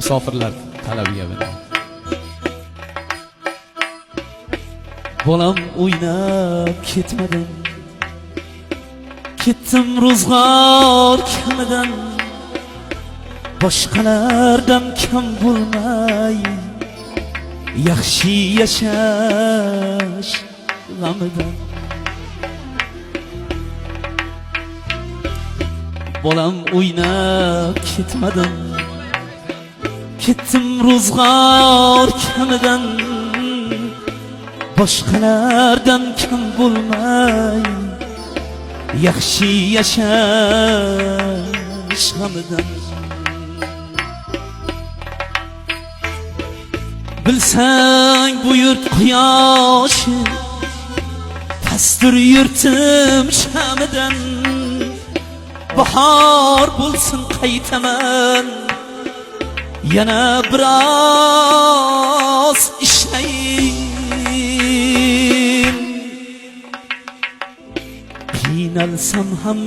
musofirlar talabiga binoan. Bolam o'ynab ketmadim, ketdim ro'zg'or kamidan, boshqalardan kam bo'lmay yaxshi yashash g'amidan. Bolam o'ynab ketmadim, ketdim ro'zg'or kamidan, boshqalardan kam bo'lmay yaxshi yashash g'amidan. Bilsang bu yurt quyoshi pastur yurtim shamidan, bahor bo'lsin qaytaman, yana biroz ishlayin, qiynalsam ham